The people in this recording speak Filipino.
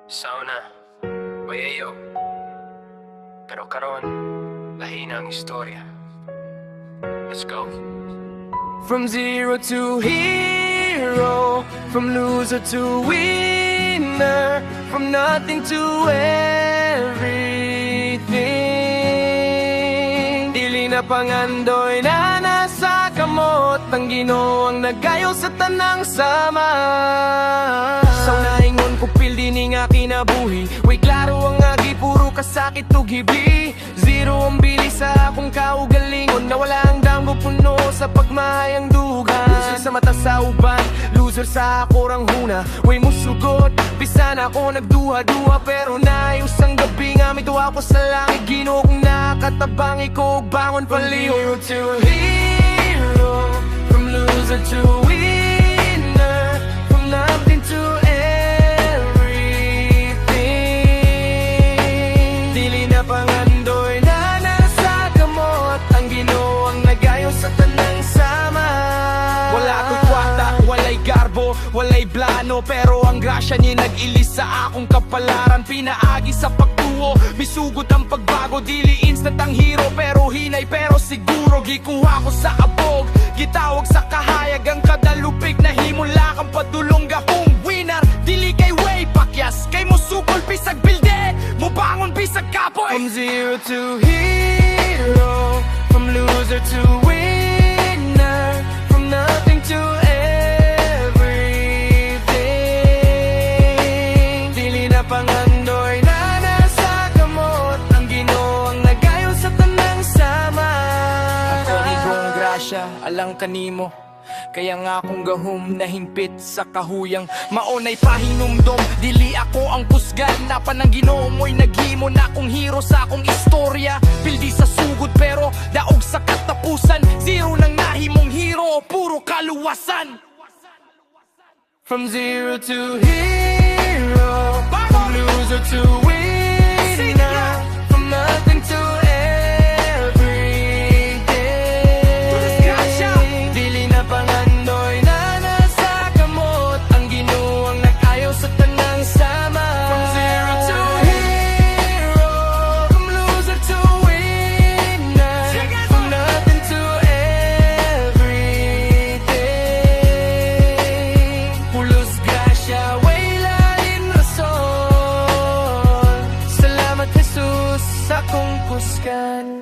Sauna, bayayo. Pero karon, lahi na ang istorya. Let's go. From zero to hero, from loser to winner, from nothing to everything. Dili na pangandoy na nasa kamot, ang Ginoo ang nagayo sa tanang sama. Sa naingon ko pildi ni nga kinabuhi, way klaro ang agi, puro kasakit ug hibi. Zero ang bilis sa akong kaugalingon, na wala ang damgo puno sa pagmahayang dugan. Loser sa mata sa uban, loser sa akorang huna, way musugot, bisan ako nagduha-duha. Pero naayos ang gabi nga, may tuwa ko sa langit. Ginoo kong nakatabangi ko, bangon paliw. Hero to hero, from loser to winner, from nothing to everything. Dili na pangandoy na nasa kamot, ang Ginoo ang nagayo sa tanang sama. Wala ko'y kwata, walay garbo, walay plano, pero ang grasya niya nag-ilis sa akong kapalaran. Pinaagi sa pagtuo, misugot ang pagbago. Dili instant ang hero, pero hinay, pero siguro. Gikuha ko sa abog, gitawag sa kahayag, ang kadalupig na himula kang padulong gahong winner. Dili kay way pakyas, kay mo sukol pisag bilde, mo bangon bisag kapoy. From zero to hero, from loser to winner, from nothing to everything. Dili na pangandoy na nasa kamot, ang Ginoo ang nagayo sa tanang sama. Ako igong grasya, alang kanimo, kaya nga akong gahom na hingpit sa kahuyang. Maunay pahinumdom, dili ako ang kusgan, na panang Ginoo mo'y naghimo na akong hero sa akong istorya. Pildi sa sugod pero daog sa katapusan, zero nang nahimong hero, puro kaluwasan. From zero to hero, from loser to winner, from nothing to everything. Dili na pangandoy na nasa kamot, ang Ginoo ang nag-ayaw sa tanang sama. From zero to hero, from loser to winner, from nothing to everything. Pulos grasya, way lain rason. Salamat Jesus sa kong kusgan.